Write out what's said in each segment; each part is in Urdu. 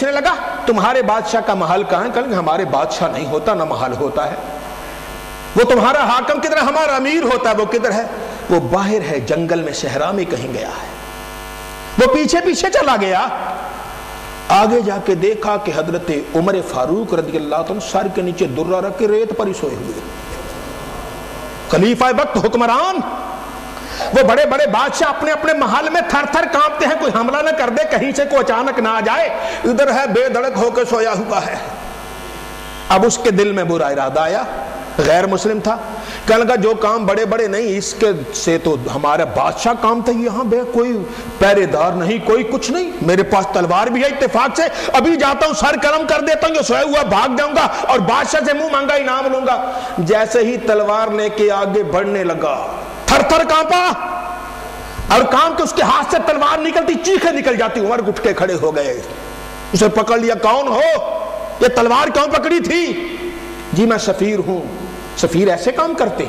پوچھنے لگا تمہارے بادشاہ کا محل کہاں ہے؟ کہا ہمارے بادشاہ نہیں ہوتا، نہ محل ہوتا ہے۔ وہ تمہارا حاکم کدھر ہے؟ ہمارا امیر ہوتا ہے، وہ کدھر ہے؟ وہ باہر ہے، جنگل میں صحرا میں کہیں گیا ہے۔ وہ پیچھے پیچھے چلا گیا، آگے جا کے دیکھا کہ حضرت عمر فاروق رضی اللہ عنہ سر کے نیچے درہ رکھ کے ریت پر ہی سوئے ہوئے، خلیفہ وقت، حکمران۔ وہ بڑے بڑے بادشاہ اپنے اپنے محل میں تھر تھر کانپتے ہیں، کوئی حملہ نہ کر دے، کہیں سے کوئی اچانک نہ آ جائے، ادھر ہے بے دھڑک ہو کے سویا ہوا ہے۔ اب اس کے دل میں برا ارادہ آیا، غیر مسلم تھا، کہنے لگا جو کام بڑے بڑے نہیں، اس کے سے تو ہمارا بادشاہ کام تھا، یہاں بے کوئی پہرے دار نہیں، کوئی کچھ نہیں، میرے پاس تلوار بھی ہے، اتفاق سے ابھی جاتا ہوں سر قلم کر دیتا ہوں، یہ سویا ہوا بھاگ جاؤں گا اور بادشاہ سے منہ مانگا انعام لوں گا۔ جیسے ہی تلوار لے کے آگے بڑھنے لگا، تھر تھر کانپا، اور کام کہ اس کے ہاتھ سے تلوار نکلتی، چیخیں نکل جاتی۔ عمر اٹھ کے کھڑے ہو گئے، اسے پکڑ لیا، کون ہو؟ یہ تلوار کیوں پکڑی تھی؟ جی میں سفیر ہوں۔ سفیر ایسے کام کرتے؟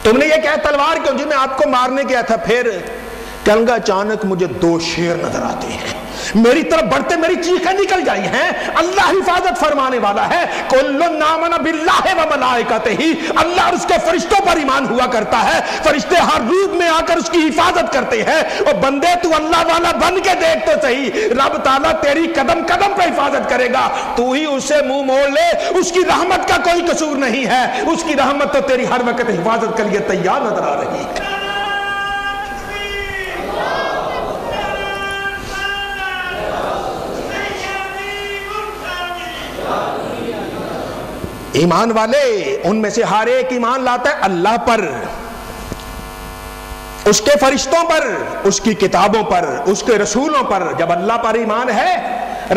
تم نے یہ کہا تلوار کیوں؟ جی میں آپ کو مارنے گیا تھا۔ پھر کہنے لگا اچانک مجھے دو شیر نظر آتے ہیں، میری طرف بڑھتے، میری چیخیں نکل جائی ہیں، اللہ حفاظت فرمانے والا ہے، کل آمن باللہ و ملائکتہ، اللہ اور اس کے فرشتوں پر ایمان ہوا کرتا ہے، فرشتے ہر روپ میں آ کر اس کی حفاظت کرتے ہیں، اور بندے تو اللہ والا بن کے دیکھ تو صحیح، رب تعالیٰ تیری قدم قدم پہ حفاظت کرے گا، تو ہی اسے منہ موڑ لے، اس کی رحمت کا کوئی قصور نہیں ہے، اس کی رحمت تو تیری ہر وقت حفاظت کے لیے تیار نظر آ رہی ہے۔ ایمان والے ان میں سے ہر ایک ایمان لاتا ہے اللہ پر، اس کے فرشتوں پر، اس کی کتابوں پر، اس کے رسولوں پر۔ جب اللہ پر ایمان ہے،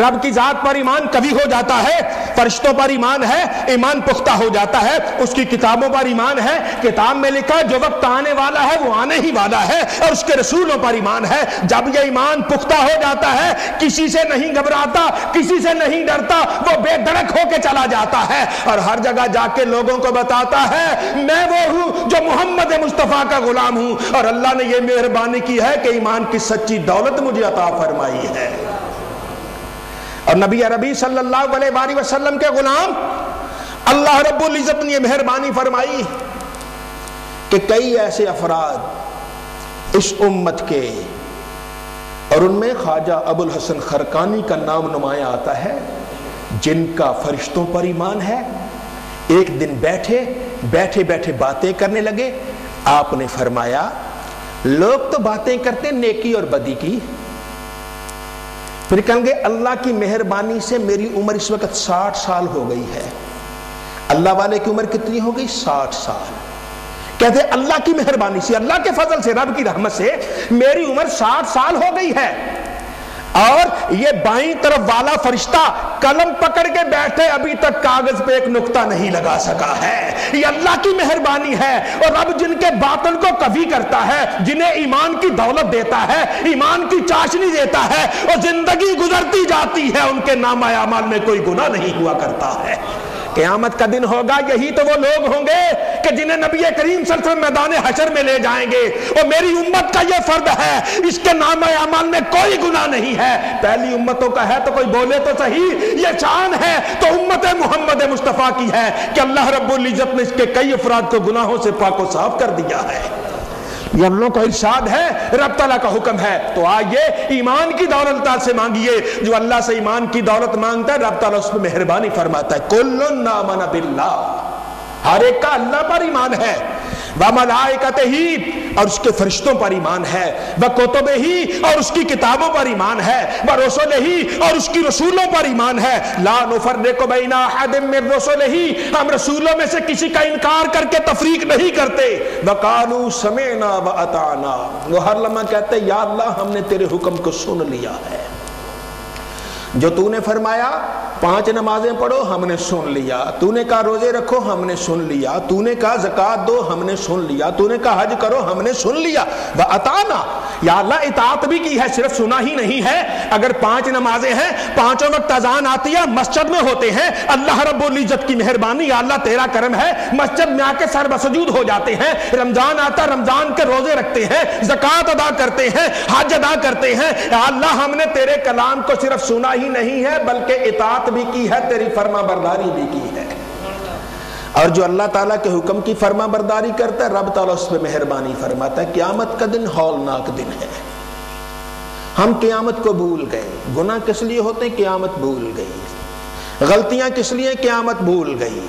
رب کی ذات پر ایمان کبھی ہو جاتا ہے، فرشتوں پر ایمان ہے، ایمان پختہ ہو جاتا ہے، اس کی کتابوں پر ایمان ہے، کتاب میں لکھا جو وقت آنے والا ہے وہ آنے ہی والا ہے، اور اس کے رسولوں پر ایمان ہے۔ جب یہ ایمان پختہ ہو جاتا ہے، کسی سے نہیں گھبراتا، کسی سے نہیں ڈرتا، وہ بے دھڑک ہو کے چلا جاتا ہے، اور ہر جگہ جا کے لوگوں کو بتاتا ہے میں وہ ہوں جو محمد مصطفیٰ کا غلام ہوں، اور اللہ نے یہ مہربانی کی ہے کہ ایمان کی سچی دولت مجھے عطا فرمائی ہے۔ اور نبی عربی صلی اللہ علیہ وآلہ وسلم کے غلام، اللہ رب العزت نے یہ مہربانی فرمائی کہ کئی ایسے افراد اس امت کے، اور ان میں خواجہ ابو الحسن خرقانی کا نام نمایاں آتا ہے، جن کا فرشتوں پر ایمان ہے۔ ایک دن بیٹھے بیٹھے باتیں کرنے لگے، آپ نے فرمایا لوگ تو باتیں کرتے نیکی اور بدی کی، پھر کہیں گے اللہ کی مہربانی سے میری عمر اس وقت 60 سال ہو گئی ہے۔ اللہ والے کی عمر کتنی ہو گئی؟ 60 سال۔ کہتے ہیں اللہ کی مہربانی سے، اللہ کے فضل سے، رب کی رحمت سے میری عمر 60 سال ہو گئی ہے، اور یہ بائیں طرف والا فرشتہ قلم پکڑ کے بیٹھے ابھی تک کاغذ پہ ایک نقطہ نہیں لگا سکا ہے۔ یہ اللہ کی مہربانی ہے، اور رب جن کے باطن کو کبھی کرتا ہے، جنہیں ایمان کی دولت دیتا ہے، ایمان کی چاشنی دیتا ہے، اور زندگی گزرتی جاتی ہے، ان کے نامہ اعمال میں کوئی گناہ نہیں ہوا کرتا ہے۔ قیامت کا دن ہوگا، یہی تو وہ لوگ ہوں گے کہ جنہیں نبی کریم صلی اللہ علیہ وسلم میدان حشر میں لے جائیں گے، اور میری امت کا یہ فرد ہے، اس کے نامہ اعمال میں کوئی گناہ نہیں ہے۔ پہلی امتوں کا ہے تو کوئی بولے تو صحیح، یہ شان ہے تو امت محمد مصطفیٰ کی ہے کہ اللہ رب العزت نے اس کے کئی افراد کو گناہوں سے پاک و صاف کر دیا ہے۔ یہ ہم لوگوں کا ارشاد ہے، رب تعالیٰ کا حکم ہے۔ تو آئیے ایمان کی دولت اللہ سے مانگیے، جو اللہ سے ایمان کی دولت مانگتا ہے رب تعالیٰ اس پہ مہربانی فرماتا ہے۔ کل آمن باللہ، ہر ایک کا اللہ پر ایمان ہے، وَمَلَائِكَتِهِ، اور اس کے فرشتوں پر ایمان ہے، وَكُتُبِهِ، اور اس کی کتابوں پر ایمان ہے، وَرُسُلِهِ، اور اس کی رسولوں پر ایمان ہے، لَا نُفَرِّقُ بَيْنَ أَحَدٍ مِّن رُسُلِهِ، ہم رسولوں میں سے کسی کا انکار کر کے تفریق نہیں کرتے، وَقَالُوا سَمِعْنَا وَأَطَعْنَا، وہ ہر لمحہ کہتے ہیں یا اللہ ہم نے تیرے حکم کو سن لیا ہے، جو تو نے فرمایا 5 نمازیں پڑھو ہم نے سن لیا، تو نے کہا روزے رکھو ہم نے سن لیا، تو نے کہا زکوٰۃ دو ہم نے سن لیا، تو نے کہا حج کرو ہم نے سن لیا، وَأَطَعْنَا، یا اللہ اطاعت بھی کی ہے، صرف سنا ہی نہیں ہے۔ اگر 5 نمازیں ہیں، 5 وقت اذان آتی ہے، مسجد میں ہوتے ہیں، اللہ رب العزت کی مہربانی، یا اللہ تیرا کرم ہے، مسجد میں آ کے سر بسجود ہو جاتے ہیں، رمضان آتا رمضان کے روزے رکھتے ہیں، زکوٰۃ ادا کرتے ہیں، حج ادا کرتے ہیں۔ یا اللہ ہم نے تیرے کلام کو صرف سنا ہی نہیں ہے بلکہ اطاعت بھی کی ہے، تیری فرما برداری بھی کی ہے۔ اور جو اللہ تعالیٰ کے حکم کی فرما برداری کرتا ہے، رب تعالیٰ اس پہ مہربانی فرماتا ہے۔ قیامت کا دن ہولناک دن ہے۔ ہم قیامت کو بھول گئے۔ گناہ کس لیے ہوتے ہیں؟ قیامت بھول گئی۔ غلطیاں کس لیے؟ قیامت بھول گئی۔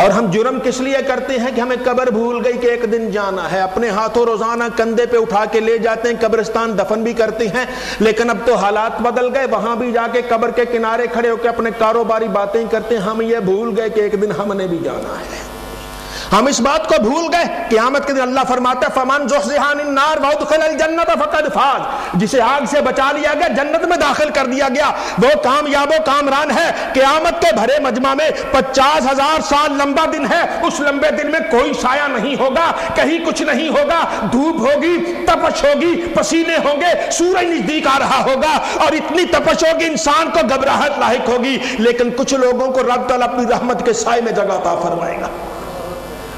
اور ہم جرم کس لیے کرتے ہیں کہ ہمیں قبر بھول گئی کہ ایک دن جانا ہے، اپنے ہاتھوں روزانہ کندھے پہ اٹھا کے لے جاتے ہیں، قبرستان دفن بھی کرتے ہیں، لیکن اب تو حالات بدل گئے، وہاں بھی جا کے قبر کے کنارے کھڑے ہو کے اپنے کاروباری باتیں کرتے ہیں۔ ہم یہ بھول گئے کہ ایک دن ہم نے بھی جانا ہے، ہم اس بات کو بھول گئے۔ قیامت کے دن اللہ فرماتا ہے فَمَنْ زُحْزِحَ عَنِ النَّارِ وَأُدْخِلَ الْجَنَّةَ فَقَدْ فَازَ، جسے آگ سے بچا لیا گیا، جنت میں داخل کر دیا گیا، وہ کامیاب و کامران ہے۔ قیامت کے بھرے مجمع میں 50,000 سال لمبا دن ہے، اس لمبے دن میں کوئی سایہ نہیں ہوگا، کہیں کچھ نہیں ہوگا، دھوپ ہوگی، تپش ہوگی، پسینے ہوں گے، سورج نزدیک آ رہا ہوگا اور اتنی تپش ہوگی انسان کو گھبراہٹ لاحق ہوگی، لیکن کچھ لوگوں کو رب تعالیٰ اپنی رحمت کے سائے میں جگہ عطا فرمائے گا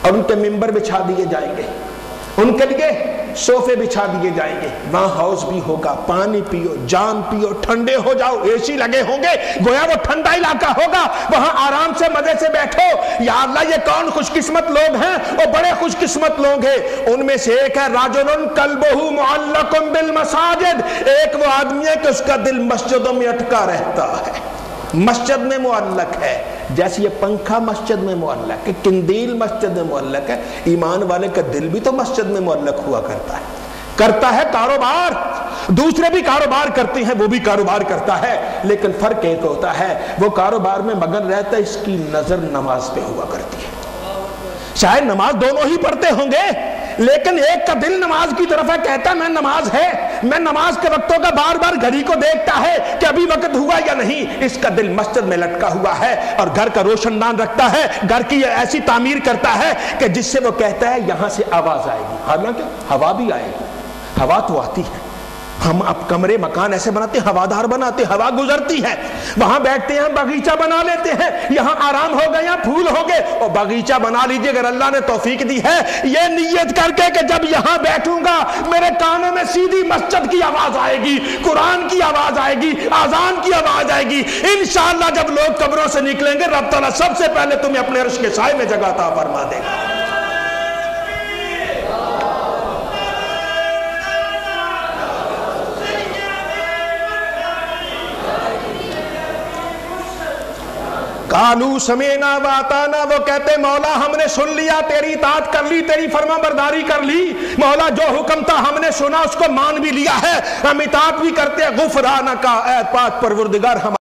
اور ان کے ممبر بچھا دیے جائیں گے، ان کے لیے صوفے بچھا دیے جائیں گے، وہاں ہاؤس بھی ہوگا، پانی پیو، جام پیو، ٹھنڈے ہو جاؤ، اے سی لگے ہوں گے، گویا وہ ٹھنڈا علاقہ ہوگا، وہاں آرام سے مزے سے بیٹھو۔ یا اللہ یہ کون خوش قسمت لوگ ہیں؟ وہ بڑے خوش قسمت لوگ ہیں۔ ان میں سے ایک ہے راجل قلبہ معلق بالمساجد، ایک وہ آدمی ہے کہ اس کا دل مسجدوں میں اٹکا رہتا ہے، مسجد میں معلق ہے، جیسے یہ پنکھا مسجد میں معلق ہے، قندیل مسجد میں معلق ہے، ایمان والے کا دل بھی تو مسجد میں معلق ہوا کرتا ہے کاروبار، دوسرے بھی کاروبار کرتے ہیں، وہ بھی کاروبار کرتا ہے، لیکن فرق ایک ہوتا ہے، وہ کاروبار میں مگن رہتا ہے، اس کی نظر نماز پہ ہوا کرتی ہے۔ شاید نماز دونوں ہی پڑھتے ہوں گے، لیکن ایک کا دل نماز کی طرف ہے، کہتا ہے میں نماز ہے، میں نماز کے وقتوں کا بار بار گھڑی کو دیکھتا ہے کہ ابھی وقت ہوا یا نہیں، اس کا دل مسجد میں لٹکا ہوا ہے اور گھر کا روشن دان رکھتا ہے، گھر کی ایسی تعمیر کرتا ہے کہ جس سے وہ کہتا ہے یہاں سے آواز آئے گی، حالانکہ ہوا بھی آئے گی، ہوا تو آتی ہے، ہم اب کمرے مکان ایسے بناتے ہیں، ہوادار بناتے ہیں، ہوا گزرتی ہے، وہاں بیٹھتے ہیں، باغیچہ بنا لیتے ہیں، یہاں آرام ہو گئے، یہاں پھول ہو گئے، اور باغیچہ بنا لیجئے اگر اللہ نے توفیق دی ہے، یہ نیت کر کے کہ جب یہاں بیٹھوں گا میرے کانوں میں سیدھی مسجد کی آواز آئے گی، قرآن کی آواز آئے گی، اذان کی آواز آئے گی، انشاءاللہ جب لوگ قبروں سے نکلیں گے رب تعالیٰ سب سے پہلے تمہیں اپنے عرش کے سائے میں جگہ عطا فرما دے گا۔ قالوا سمعنا واطعنا، وہ کہتے مولا ہم نے سن لیا، تیری اطاعت کر لی، تیری فرما برداری کر لی، مولا جو حکم تھا ہم نے سنا، اس کو مان بھی لیا ہے، ہم اطاعت بھی کرتے ہیں، غفرانک، اے پاک پروردگار ہم